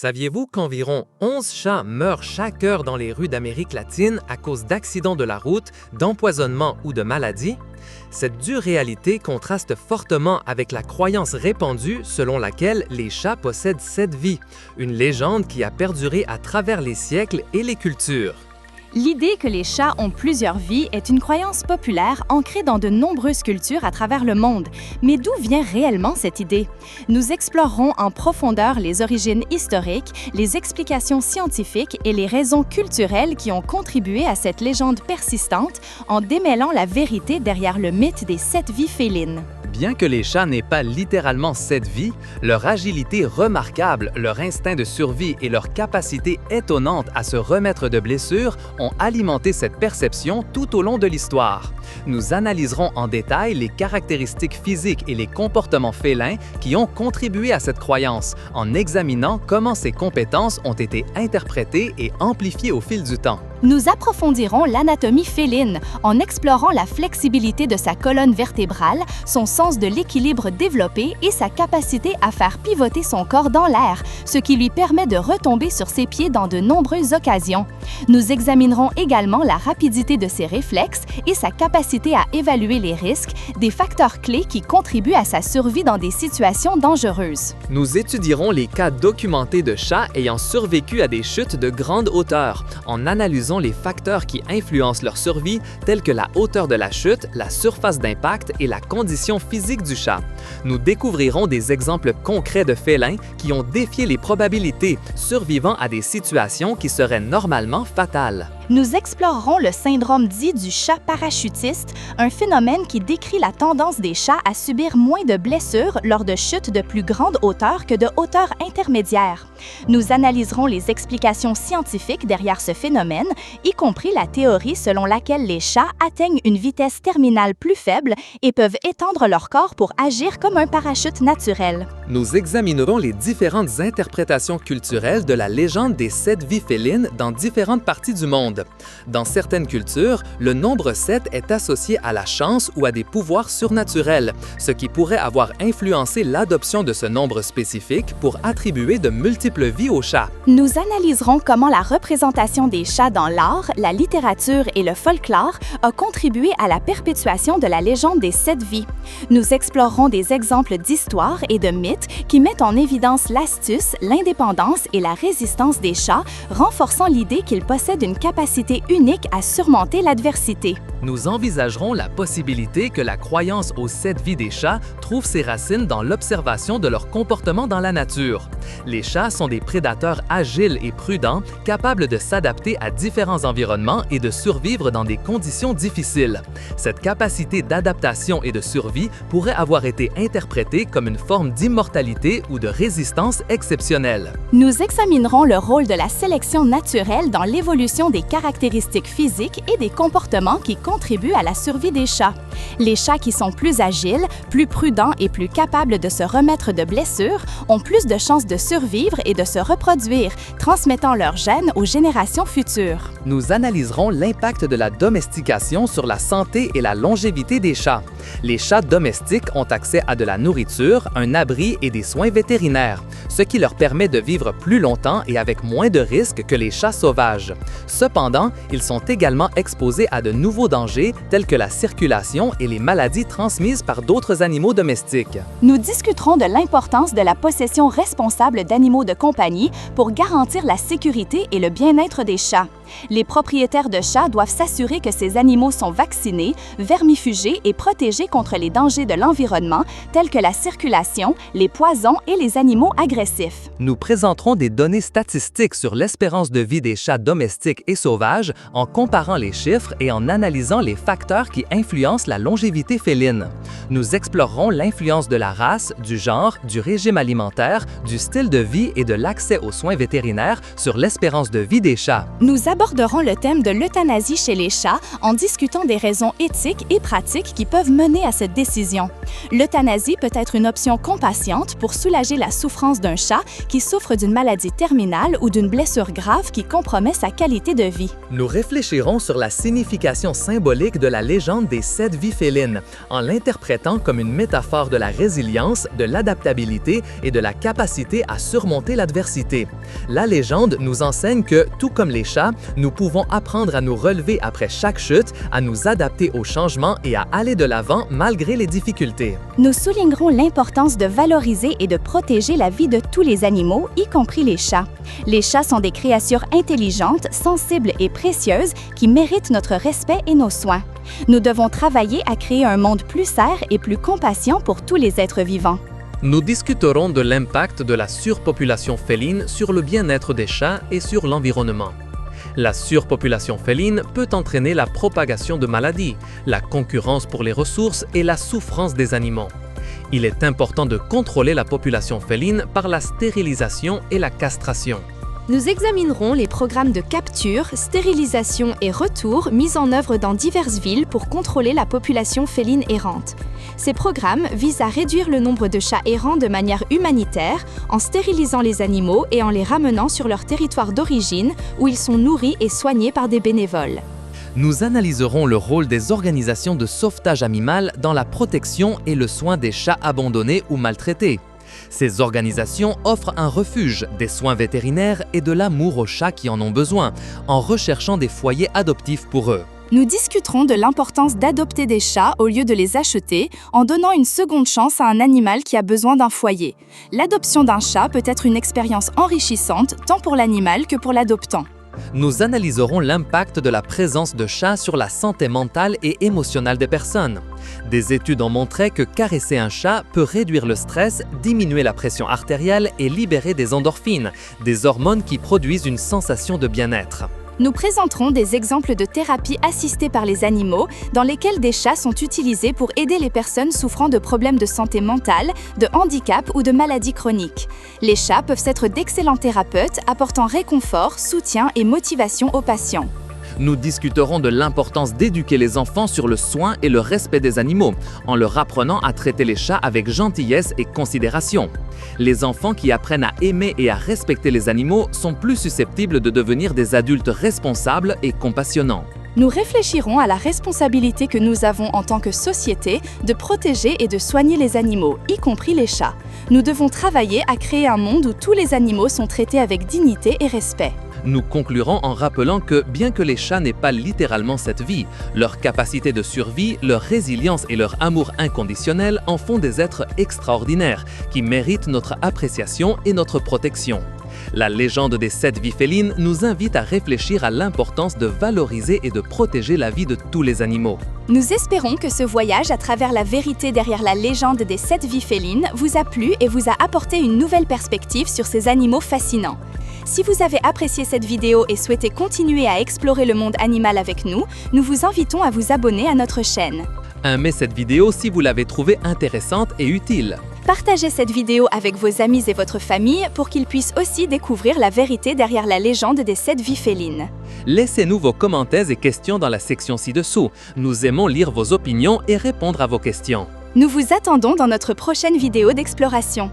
Saviez-vous qu'environ 11 chats meurent chaque heure dans les rues d'Amérique latine à cause d'accidents de la route, d'empoisonnement ou de maladies? Cette dure réalité contraste fortement avec la croyance répandue selon laquelle les chats possèdent 7 vies, une légende qui a perduré à travers les siècles et les cultures. L'idée que les chats ont plusieurs vies est une croyance populaire ancrée dans de nombreuses cultures à travers le monde. Mais d'où vient réellement cette idée? Nous explorerons en profondeur les origines historiques, les explications scientifiques et les raisons culturelles qui ont contribué à cette légende persistante en démêlant la vérité derrière le mythe des 7 vies félines. Bien que les chats n'aient pas littéralement 7 vies, leur agilité remarquable, leur instinct de survie et leur capacité étonnante à se remettre de blessures ont alimenté cette perception tout au long de l'histoire. Nous analyserons en détail les caractéristiques physiques et les comportements félins qui ont contribué à cette croyance, en examinant comment ces compétences ont été interprétées et amplifiées au fil du temps. Nous approfondirons l'anatomie féline en explorant la flexibilité de sa colonne vertébrale, son sens de l'équilibre développé et sa capacité à faire pivoter son corps dans l'air, ce qui lui permet de retomber sur ses pieds dans de nombreuses occasions. Nous examinerons également la rapidité de ses réflexes et sa capacité à évaluer les risques, des facteurs clés qui contribuent à sa survie dans des situations dangereuses. Nous étudierons les cas documentés de chats ayant survécu à des chutes de grande hauteur, en analysant les facteurs qui influencent leur survie, tels que la hauteur de la chute, la surface d'impact et la condition physique du chat. Nous découvrirons des exemples concrets de félins qui ont défié les probabilités, survivant à des situations qui seraient normalement fatales. Nous explorerons le syndrome dit du chat parachutiste, un phénomène qui décrit la tendance des chats à subir moins de blessures lors de chutes de plus grande hauteur que de hauteur intermédiaire. Nous analyserons les explications scientifiques derrière ce phénomène, y compris la théorie selon laquelle les chats atteignent une vitesse terminale plus faible et peuvent étendre leur corps pour agir comme un parachute naturel. Nous examinerons les différentes interprétations culturelles de la légende des 7 vies félines dans différentes parties du monde. Dans certaines cultures, le nombre 7 est associé à la chance ou à des pouvoirs surnaturels, ce qui pourrait avoir influencé l'adoption de ce nombre spécifique pour attribuer de multiples vies aux chats. Nous analyserons comment la représentation des chats dans l'art, la littérature et le folklore a contribué à la perpétuation de la légende des 7 vies. Nous explorerons des exemples d'histoires et de mythes qui mettent en évidence l'astuce, l'indépendance et la résistance des chats, renforçant l'idée qu'ils possèdent une capacité unique à surmonter l'adversité. Nous envisagerons la possibilité que la croyance aux 7 vies des chats trouve ses racines dans l'observation de leur comportement dans la nature. Les chats sont des prédateurs agiles et prudents, capables de s'adapter à différents environnements et de survivre dans des conditions difficiles. Cette capacité d'adaptation et de survie pourrait avoir été interprétée comme une forme d'immortalité ou de résistance exceptionnelle. Nous examinerons le rôle de la sélection naturelle dans l'évolution des caractéristiques physiques et des comportements qui contribuent à la survie des chats. Les chats qui sont plus agiles, plus prudents et plus capables de se remettre de blessures ont plus de chances de survivre et de se reproduire, transmettant leurs gènes aux générations futures. Nous analyserons l'impact de la domestication sur la santé et la longévité des chats. Les chats domestiques ont accès à de la nourriture, un abri et des soins vétérinaires, ce qui leur permet de vivre plus longtemps et avec moins de risques que les chats sauvages. Cependant, ils sont également exposés à de nouveaux dangers tels que la circulation et les maladies transmises par d'autres animaux domestiques. Nous discuterons de l'importance de la possession responsable d'animaux de compagnie pour garantir la sécurité et le bien-être des chats. Les propriétaires de chats doivent s'assurer que ces animaux sont vaccinés, vermifugés et protégés contre les dangers de l'environnement tels que la circulation, les poisons et les animaux agressifs. Nous présenterons des données statistiques sur l'espérance de vie des chats domestiques et sauvages en comparant les chiffres et en analysant les facteurs qui influencent la longévité féline. Nous explorerons l'influence de la race, du genre, du régime alimentaire, du style de vie et de l'accès aux soins vétérinaires sur l'espérance de vie des chats. Nous aborderons le thème de l'euthanasie chez les chats en discutant des raisons éthiques et pratiques qui peuvent mener à cette décision. L'euthanasie peut être une option compatiente pour soulager la souffrance d'un chat qui souffre d'une maladie terminale ou d'une blessure grave qui compromet sa qualité de vie. Nous réfléchirons sur la signification symbolique de la légende des 7 vies félines, en l'interprétant comme une métaphore de la résilience, de l'adaptabilité et de la capacité à surmonter l'adversité. La légende nous enseigne que, tout comme les chats, nous pouvons apprendre à nous relever après chaque chute, à nous adapter aux changements et à aller de l'avant malgré les difficultés. Nous soulignerons l'importance de valoriser et de protéger la vie de tous les animaux, y compris les chats. Les chats sont des créatures intelligentes, sensibles et précieuses qui méritent notre respect et nos soins. Nous devons travailler à créer un monde plus sain et plus compatissant pour tous les êtres vivants. Nous discuterons de l'impact de la surpopulation féline sur le bien-être des chats et sur l'environnement. La surpopulation féline peut entraîner la propagation de maladies, la concurrence pour les ressources et la souffrance des animaux. Il est important de contrôler la population féline par la stérilisation et la castration. Nous examinerons les programmes de capture, stérilisation et retour mis en œuvre dans diverses villes pour contrôler la population féline errante. Ces programmes visent à réduire le nombre de chats errants de manière humanitaire en stérilisant les animaux et en les ramenant sur leur territoire d'origine où ils sont nourris et soignés par des bénévoles. Nous analyserons le rôle des organisations de sauvetage animal dans la protection et le soin des chats abandonnés ou maltraités. Ces organisations offrent un refuge, des soins vétérinaires et de l'amour aux chats qui en ont besoin, en recherchant des foyers adoptifs pour eux. Nous discuterons de l'importance d'adopter des chats au lieu de les acheter en donnant une seconde chance à un animal qui a besoin d'un foyer. L'adoption d'un chat peut être une expérience enrichissante tant pour l'animal que pour l'adoptant. Nous analyserons l'impact de la présence de chats sur la santé mentale et émotionnelle des personnes. Des études ont montré que caresser un chat peut réduire le stress, diminuer la pression artérielle et libérer des endorphines, des hormones qui produisent une sensation de bien-être. Nous présenterons des exemples de thérapies assistées par les animaux dans lesquelles des chats sont utilisés pour aider les personnes souffrant de problèmes de santé mentale, de handicap ou de maladies chroniques. Les chats peuvent être d'excellents thérapeutes apportant réconfort, soutien et motivation aux patients. Nous discuterons de l'importance d'éduquer les enfants sur le soin et le respect des animaux, en leur apprenant à traiter les chats avec gentillesse et considération. Les enfants qui apprennent à aimer et à respecter les animaux sont plus susceptibles de devenir des adultes responsables et compassionnants. Nous réfléchirons à la responsabilité que nous avons en tant que société de protéger et de soigner les animaux, y compris les chats. Nous devons travailler à créer un monde où tous les animaux sont traités avec dignité et respect. Nous conclurons en rappelant que, bien que les chats n'aient pas littéralement cette vie, leur capacité de survie, leur résilience et leur amour inconditionnel en font des êtres extraordinaires, qui méritent notre appréciation et notre protection. La légende des 7 vies félines nous invite à réfléchir à l'importance de valoriser et de protéger la vie de tous les animaux. Nous espérons que ce voyage à travers la vérité derrière la légende des 7 vies félines vous a plu et vous a apporté une nouvelle perspective sur ces animaux fascinants. Si vous avez apprécié cette vidéo et souhaitez continuer à explorer le monde animal avec nous, nous vous invitons à vous abonner à notre chaîne. Aimez cette vidéo si vous l'avez trouvée intéressante et utile. Partagez cette vidéo avec vos amis et votre famille pour qu'ils puissent aussi découvrir la vérité derrière la légende des 7 vies félines. Laissez-nous vos commentaires et questions dans la section ci-dessous. Nous aimons lire vos opinions et répondre à vos questions. Nous vous attendons dans notre prochaine vidéo d'exploration.